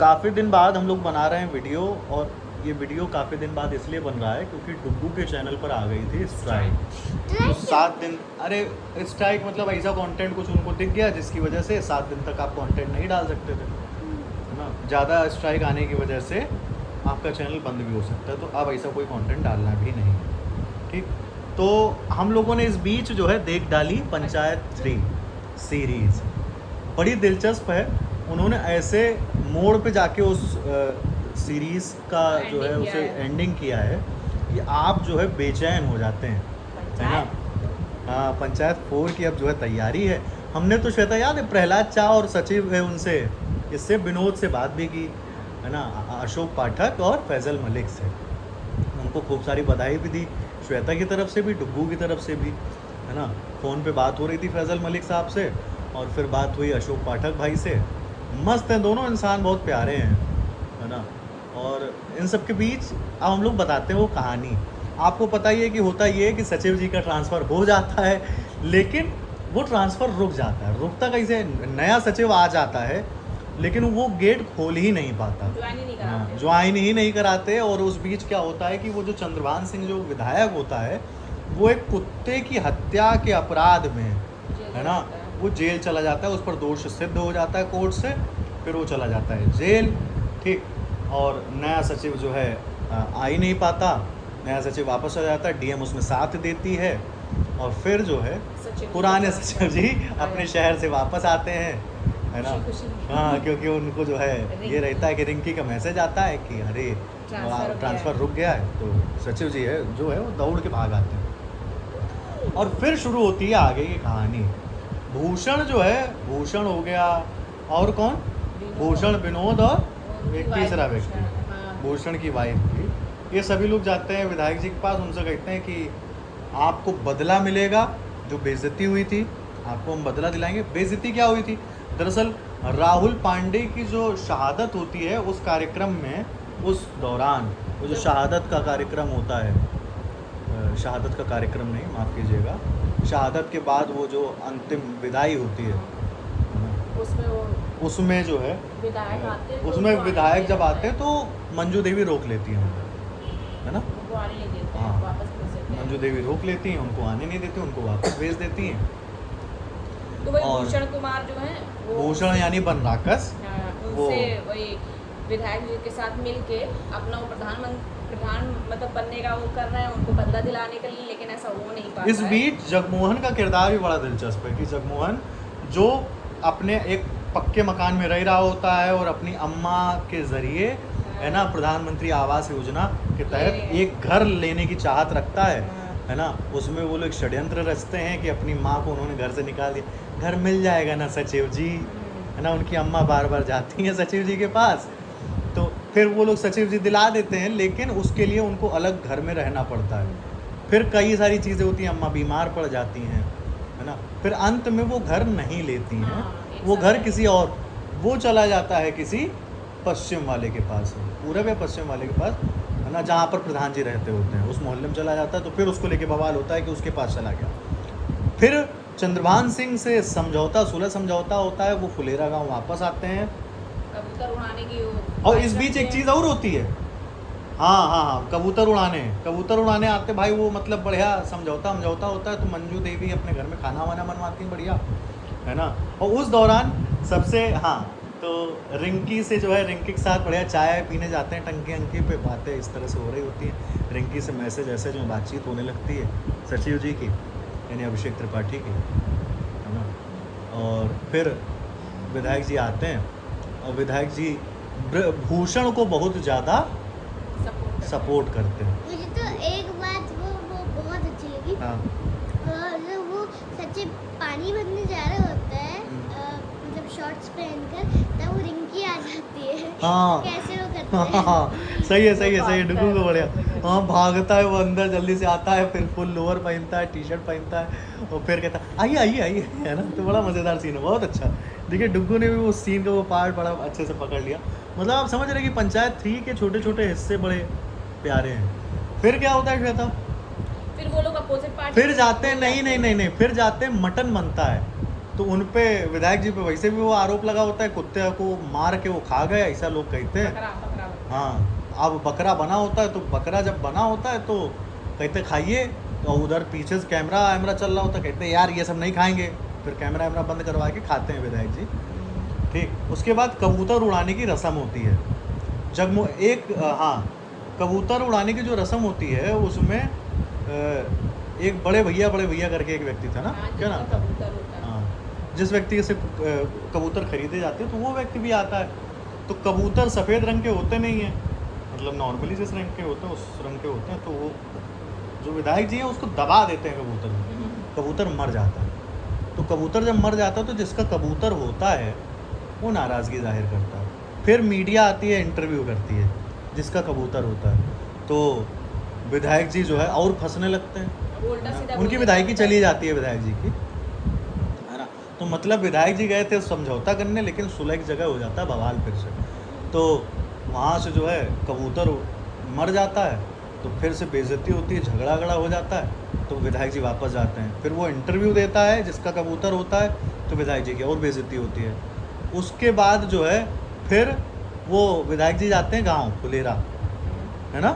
काफ़ी दिन बाद हम लोग बना रहे हैं वीडियो, और ये वीडियो काफ़ी दिन बाद इसलिए बन रहा है क्योंकि डुग्गू के चैनल पर आ गई थी स्ट्राइक। तो 7 दिन, अरे स्ट्राइक मतलब ऐसा कंटेंट कुछ उनको दिख गया जिसकी वजह से 7 दिन तक आप कंटेंट नहीं डाल सकते थे, है ना। ज़्यादा स्ट्राइक आने की वजह से आपका चैनल बंद भी हो सकता है, तो अब ऐसा कोई कंटेंट डालना भी नहीं है, ठीक। तो हम लोगों ने इस बीच जो है देख डाली पंचायत 3 सीरीज़, बड़ी दिलचस्प है। उन्होंने ऐसे मोड़ पे जाके उस सीरीज़ का जो है उसे एंडिंग किया है कि आप जो है बेचैन हो जाते हैं, है ना। हाँ, पंचायत 4 की अब जो है तैयारी है। हमने तो श्वेता याद है प्रहलाद चा और सचिव है उनसे, इससे विनोद से बात भी की, है ना, अशोक पाठक और फैज़ल मलिक से। उनको खूब सारी बधाई भी दी, श्वेता की तरफ से भी, डुग्गू की तरफ से भी, है ना। फ़ोन पे बात हो रही थी फैज़ल मलिक साहब से, और फिर बात हुई अशोक पाठक भाई से। मस्त हैं दोनों इंसान, बहुत प्यारे हैं, है ना। और इन सब के बीच अब हम लोग बताते हैं वो कहानी। आपको पता ही है कि होता ये है कि सचिव जी का ट्रांसफ़र हो जाता है, लेकिन वो ट्रांसफ़र रुक जाता है। रुकता कैसे, नया सचिव आ जाता है लेकिन वो गेट खोल ही नहीं पाता, ज्वाइन ही नहीं कराते। और उस बीच क्या होता है कि वो जो चंद्रभान सिंह जो विधायक होता है, वो एक कुत्ते की हत्या के अपराध में, है ना, वो जेल चला जाता है। उस पर दोष सिद्ध हो जाता है कोर्ट से, फिर वो चला जाता है जेल, ठीक। और नया सचिव जो है आ ही नहीं पाता, नया सचिव वापस आ जाता है, डीएम उसमें साथ देती है, और फिर जो है पुराने सचिव जी अपने शहर से वापस आते हैं, है ना। हाँ, क्योंकि उनको जो है ये रहता है कि रिंकी का मैसेज आता है कि अरे ट्रांसफ़र रुक गया है, तो सचिव जी है जो है वो दौड़ के भाग आते हैं। और फिर शुरू होती है आगे की कहानी। भूषण जो है, भूषण हो गया, और कौन, भूषण, विनोद, और एक तीसरा व्यक्ति भूषण की वाइफ भी, ये सभी लोग जाते हैं विधायक जी के पास। उनसे कहते हैं कि आपको बदला मिलेगा, जो बेइज्जती हुई थी आपको हम बदला दिलाएंगे। बेइज्जती क्या हुई थी, दरअसल राहुल पांडे की जो शहादत होती है उस कार्यक्रम में, उस दौरान वो जो शहादत का कार्यक्रम होता है, शहादत का कार्यक्रम नहीं, माफ़ कीजिएगा, शहादत के बाद वो जो अंतिम विदाई होती है, उसमें जो है विधायक आते हैं, उसमें विधायक जब आते हैं तो मंजू देवी रोक लेती हैं उनको, है ना। हाँ, मंजू देवी रोक लेती हैं, उनको आने नहीं देती, उनको वापस भेज देती हैं। तो वही भूषण कुमार जो है, भूषण यानी बनराकस, वो वही विधायक जी के साथ मिलके अपना प्रधान मतलब बनने का वो कर रहे हैं, उनको बदला दिलाने के लिए, लेकिन ऐसा हो नहीं पाता। इस बीच जगमोहन का किरदार भी बड़ा दिलचस्प है कि जगमोहन जो अपने एक पक्के मकान में रह रहा होता है और अपनी अम्मा के ज़रिए, है ना, प्रधानमंत्री आवास योजना के तहत एक घर लेने की चाहत रखता है ना। उसमें वो लोग षड्यंत्र रचते हैं कि अपनी माँ को उन्होंने घर से निकाल दिया, घर मिल जाएगा ना सचिव जी, है ना। उनकी अम्मा बार बार जाती हैं सचिव जी के पास, तो फिर वो लोग सचिव जी दिला देते हैं, लेकिन उसके लिए उनको अलग घर में रहना पड़ता है। फिर कई सारी चीज़ें होती हैं, अम्मा बीमार पड़ जाती हैं, है ना। फिर अंत में वो घर नहीं लेती हैं, वो घर किसी और, वो चला जाता है किसी पश्चिम वाले के पास, पूरब या पश्चिम वाले के पास, है ना, जहाँ पर प्रधान जी रहते होते हैं, उस मोहल्ले में चला जाता है। तो फिर उसको लेके बवाल होता है कि उसके पास चला गया। फिर चंद्रभान सिंह से समझौता, सुलह समझौता होता है, वो फुलेरा गांव वापस आते हैं, कबूतर उड़ाने की। और इस बीच एक चीज़ और होती है, हाँ, कबूतर उड़ाने आते भाई, वो मतलब बढ़िया समझौता होता है। तो मंजू देवी अपने घर में खाना वाना बनवाती हैं बढ़िया, है ना। और उस दौरान सबसे, हाँ, तो रिंकी से जो है, रिंकी के साथ बढ़िया चाय पीने जाते हैं, टंकी पे बातें इस तरह से हो रही होती हैं। रिंकी से मैसेज में बातचीत होने लगती है सचिव जी की, यानी अभिषेक त्रिपाठी की, है ना। और फिर विधायक जी आते हैं, और विधायक जी भूषण को बहुत ज़्यादा सपोर्ट करते हैं। मुझे तो एक बात वो बहुत अच्छी लगी। हाँ, वो सचिव पानी भरने जा रहा होता है, मतलब शॉर्ट्स पहनकर, तब वो रिंकी आ जाती है। हाँ, कैसे वो करते हैं। हाँ, सही है डुगू को बढ़िया। हाँ, भागता है वो, अंदर जल्दी से आता है, फिर फुल लोअर पहनता है, टी शर्ट पहनता है, और फिर कहता है आइए, है ना। तो बड़ा मज़ेदार सीन है, बहुत अच्छा। देखिए डुगू ने भी वो सीन का वो पार्ट बड़ा अच्छे से पकड़ लिया। मतलब आप समझ रहे कि पंचायत 3 के छोटे छोटे हिस्से बड़े प्यारे हैं। फिर क्या होता है श्वेता, फिर वो लोग अपोजिट पार्टी फिर जाते हैं, नहीं, फिर जाते हैं, मटन बनता है, तो उन पे विधायक जी पे वैसे भी वो आरोप लगा होता है कुत्ते को मार के वो खा गए, ऐसा लोग कहते हैं। बकरा बकरा हाँ, अब बकरा बना होता है तो बकरा जब बना होता है तो कहते खाइए, तो उधर पीछे से कैमरा वैमरा चल रहा होता है, कहते यार ये सब नहीं खाएंगे, फिर कैमरा वैमरा बंद करवा के खाते हैं विधायक जी। ठीक, उसके बाद कबूतर उड़ाने की रस्म होती है। जब हाँ, कबूतर उड़ाने की जो रस्म होती है उसमें एक बड़े भैया करके एक व्यक्ति था ना, हाँ, क्या नाम जिसका था? कबूतर होता है। हाँ, जिस व्यक्ति से कबूतर खरीदे जाते हैं तो वो व्यक्ति भी आता है। तो कबूतर सफ़ेद रंग के होते नहीं हैं, मतलब नॉर्मली जिस रंग के होते हैं उस रंग के होते हैं। तो वो जो विधायक जी हैं उसको दबा देते हैं कबूतर में, कबूतर मर जाता है। तो कबूतर जब मर जाता है तो जिसका कबूतर होता है वो नाराज़गी जाहिर करता है। फिर मीडिया आती है, इंटरव्यू करती है जिसका कबूतर होता है, तो विधायक जी जो है और फंसने लगते हैं। वो उल्टा सीधा उनकी बोल विधायकी देता है। चली जाती है विधायक जी की, है ना। तो मतलब विधायक जी गए थे समझौता करने, लेकिन सुलह की जगह हो जाता है बवाल फिर से। तो वहाँ से जो है कबूतर मर जाता है, तो फिर से बेइज्जती होती है, झगड़ा हो जाता है, तो विधायक जी वापस जाते हैं। फिर वो इंटरव्यू देता है जिसका कबूतर होता है, तो विधायक जी की और बेइज्जती होती है। उसके बाद जो है फिर वो विधायक जी जाते हैं गाँव फुलेरा, है ना।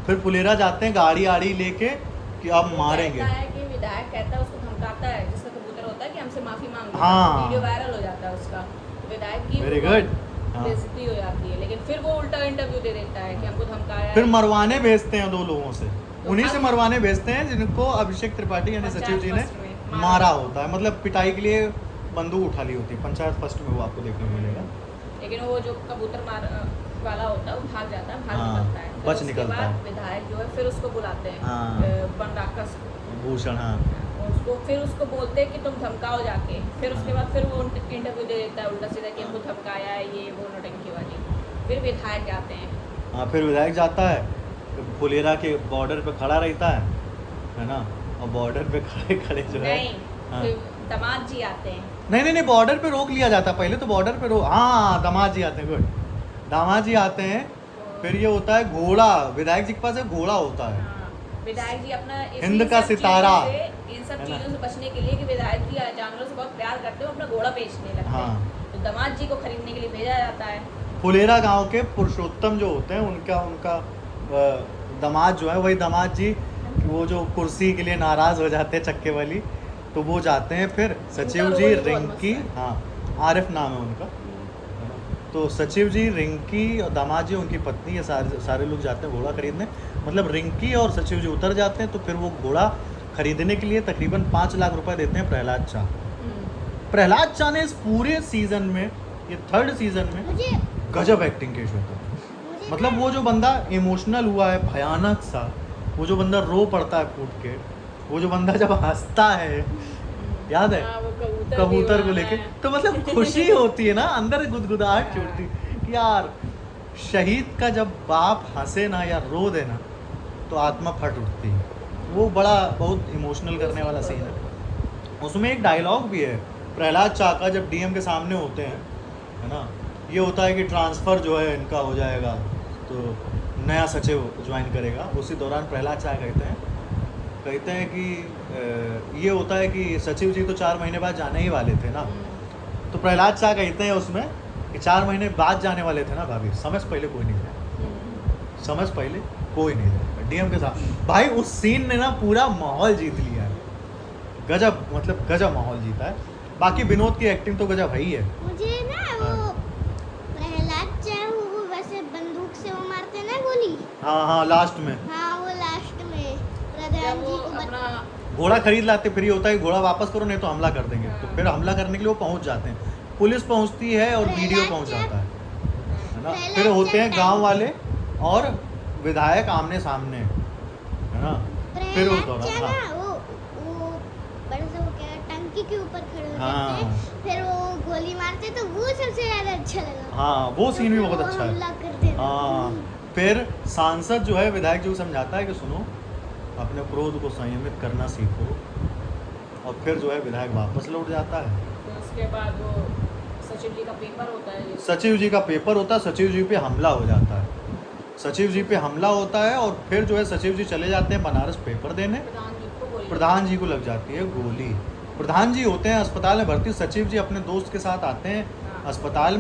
फिर फुलेरा जाते हैं गाड़ी आड़ी लेके कि अब वो मारेंगे। कहता है कि विधायक कहता है, उसको धमकाता है जिसका कबूतर होता है कि हमसे माफी मांग लो। हाँ। वीडियो वायरल हो जाता है उसका, तो विधायक की Very बहुत good। हाँ। बेइज्जती हो जाती है। लेकिन फिर वो उल्टा इंटरव्यू दे देता है कि हमको धमकाया फिर है। मरवाने भेजते हैं दो लोगों से, तो उन्हीं से अब- मरवाने भेजते हैं जिनको अभिषेक त्रिपाठी यानी पंचायत सचिव जी ने फर्स्ट में मारा होता है। मतलब पिटाई के लिए बंदूक उठा ली होती है। पंचायत फर्स्ट में वो आपको देखने को मिलेगा। लेकिन वो जो कबूतर मार वाला होता है वो भाग जाता है, भाग हाँ, निकलता है। फिर बच उसके निकलता बाद है। विधायक जो है फिर उसको बुलाते हैं, हाँ। वन राक्षस भूषण, हाँ। फिर उसको बोलते हैं कि तुम धमकाओ जाके। फिर उसके बाद फिर वो इंटरव्यू दे देता है उल्टा सीधा कि हमको धमकाया है, ये वो नौटंकी वाली। फिर विधायक आते हैं। हाँ, फिर विधायक जाता है फुलेरा के बॉर्डर पे खड़ा रहता है ना। और बॉर्डर पे खड़े जो है, नहीं, हाँ। फिर दामाद जी आते हैं। नहीं, बॉर्डर पे रोक लिया जाता है पहले तो। बॉर्डर पे हाँ, दामाद जी आते हैं, गुड। दामाद जी आते हैं। फिर ये होता है घोड़ा, विधायक जी के पास एक घोड़ा होता है। हाँ, विधायक जी अपना हिंद का सितारा, इन सब है ना? चीजों से बचने के लिए कि विधायक जी जानवरों से बहुत प्यार करते हैं, वो अपना घोड़ा बेचने लगते हाँ। हैं। तो दामाद जी को खरीदने के लिए भेजा जाता है। फुलेरा गांव के पुरुषोत्तम जो होते हैं उनका दामाद जो है, वही दामाद जी वो जो कुर्सी के लिए नाराज़ हो जाते हैं चक्के वाली, तो वो जाते हैं। फिर सचिव जी, रोल बहुत रिंकी, मस्त है। हाँ, आरिफ नाम है उनका, है ना। तो सचिव जी, रिंकी और दामाद जी, उनकी पत्नी, ये सारे लोग जाते हैं घोड़ा खरीदने। मतलब रिंकी और सचिव जी उतर जाते हैं। तो फिर वो घोड़ा खरीदने के लिए तकरीबन 5 लाख रुपए देते हैं प्रहलाद चाह। प्रहलाद चाह ने इस पूरे सीजन में, ये 3rd सीजन में मुझे गजब एक्टिंग की शो था। मुझे मतलब वो जो बंदा इमोशनल हुआ है भयानक सा, वो जो बंदा रो पड़ता है फूट के, वो जो बंदा जब हंसता है, याद है हाँ, वो कबूतर को दीवाना लेके, है। तो मतलब खुशी होती है ना, अंदर गुदगुदाहट छूटती कि यार शहीद का जब बाप हंसे ना या रो दे ना तो आत्मा फट उठती है। वो बड़ा बहुत इमोशनल करने वाला सीन है। उसमें एक डायलॉग भी है प्रहलाद चाह का, जब डीएम के सामने होते हैं, है ना। ये होता है कि ट्रांसफ़र जो है इनका हो जाएगा, तो नया सचिव ज्वाइन करेगा। उसी दौरान प्रहलाद चाह कहते हैं कि ये होता है कि सचिव जी तो 4 महीने बाद जाने ही वाले थे ना। तो प्रहलाद चाह कहते हैं उसमें कि 4 महीने बाद जाने वाले थे ना भाभी, समय से पहले कोई नहीं था, समय से पहले कोई नहीं था डीएम के साथ। भाई उस सीन ने ना पूरा माहौल जीत लिया है, गजब, मतलब गजब माहौल जीता है। बाकी विनोद की एक्टिंग तो गजब है ही है। मुझे ना वो प्रहलाद चाह वो वैसे बंदूक से वो मारते ना गोली। हाँ, लास्ट में हाँ, वो लास्ट में जब प्रधान वो जी को अपना घोड़ा खरीद लाते, फिर ये होता है घोड़ा वापस करो नहीं तो हमला कर देंगे। तो फिर हमला करने के लिए वो पहुंच जाते हैं, पुलिस पहुंचती है और वीडियो पहुंच जाता है ना। फिर होते हैं गांव वाले और विधायक आमने सामने, है ना। फिर उस प्रहलाद दौरान चाह हाँ, ना वो बड़ा सा वो क्या टंकी के ऊपर खड़े हो हाँ। जाते हैं, फिर वो गोली मारते तो वो सबसे ज्यादा अच्छा लगा। हाँ, वो सीन भी बहुत अच्छा है। हमला करते हैं। हाँ, फिर सांसद जो है विधायक जी को समझाता है कि सुनो, अपने क्रोध को संयमित करना सीखो। और फिर जो है विधायक वापस लौट जाता है। तो उसके बाद वो सचिव जी का पेपर होता है। सचिव जी का पेपर होता है, सचिव जी पे हमला हो जाता है। सचिव जी पे हमला होता है और फिर जो है सचिव जी चले जाते हैं बनारस पेपर देने। प्रधान जी को गोली प्रधान जी को लग जाती है गोली। प्रधान जी होते हैं अस्पताल में भर्ती, सचिव जी अपने दोस्त के साथ आते हैं अस्पताल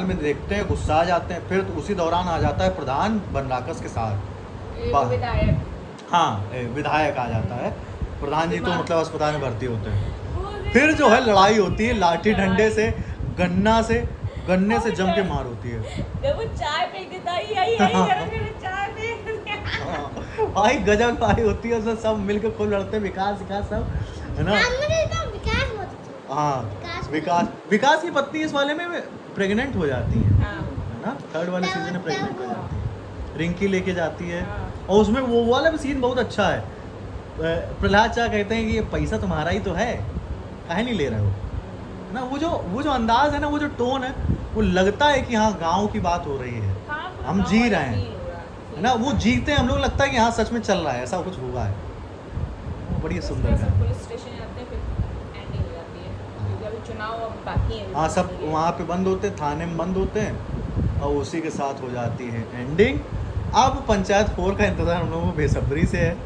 में देखते हैं, गुस्सा आ जाते हैं, फिर उसी दौरान आ जाता है प्रधान बनराकस के साथ। ये वो विधायक हाँ विधायक आ जाता है, प्रधान जी तो दिमाग। मतलब अस्पताल में भर्ती होते हैं। वो फिर जो है लड़ाई होती है लाठी डंडे से, गन्ने से जम के मार होती है। जब वो चाय फेंक देता है, यही गरम गरम चाय फेंक देता है। भाई गजब लड़ाई होती है, उसमें सब मिलकर खूब लड़ते हैं, विकास सब है ना। मुझे तो विकास बहुत अच्छा हाँ विकास की पत्नी इस वाले में प्रेग्नेंट हो जाती है हाँ ना, थर्ड वाले सीजन में प्रेग्नेंट हो जाती है, रिंकी लेके जाती है। हाँ। और उसमें वो वाला भी सीन बहुत अच्छा है। प्रहलाद चा कहते हैं कि ये पैसा तुम्हारा ही तो है, काहे नहीं ले रहे हो ना। वो जो अंदाज है ना, वो जो टोन है, वो लगता है कि हाँ गांव की बात हो रही है, हाँ, पूरा हम गाँव जी वाला रहे हैं, feel हो रहा है ना। वो जीते हैं, हम लोग लगता है कि हाँ सच में चल रहा है, ऐसा कुछ हुआ है। वो बड़ी तो सुंदर उसके बाद है। सब पुलिस स्टेशन जाते हैं, फिर एंडिंग हो जाती है, क्योंकि अभी चुनाव अब बाकी है। हाँ सब वहाँ पे बंद होते हैं, थाने में बंद होते हैं, और उसी के साथ हो जाती है एंडिंग। अब पंचायत 4 का इंतज़ार हम लोगों को बेसब्री से है,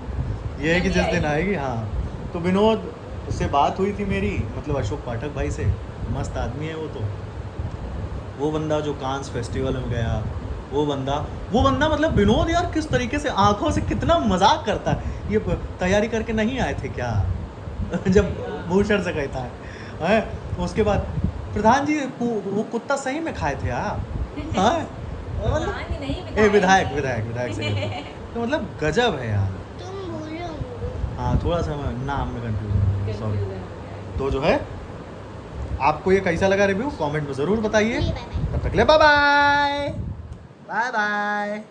ये है कि जिस दिन आएगी। हाँ तो विनोद से बात हुई थी मेरी, मतलब अशोक पाठक भाई से, मस्त आदमी है वो। तो वो बंदा जो कांस फेस्टिवल में गया, वो बंदा मतलब विनोद यार किस तरीके से आंखों से कितना मजाक करता है। ये तैयारी करके नहीं आए थे क्या जब भूषण से कहता है उसके बाद प्रधान जी वो कुत्ता सही में खाए थे आप? हाँ मतलब विधायक से कहता। तो मतलब गजब है यार। तुम भूल रहे हो। हाँ थोड़ा सा नाम में कंफ्यूजन, सॉरी। तो जो है आपको ये कैसा लगा रिव्यू कमेंट में ज़रूर बताइए। Bye bye. तब तक ले बाय बाय।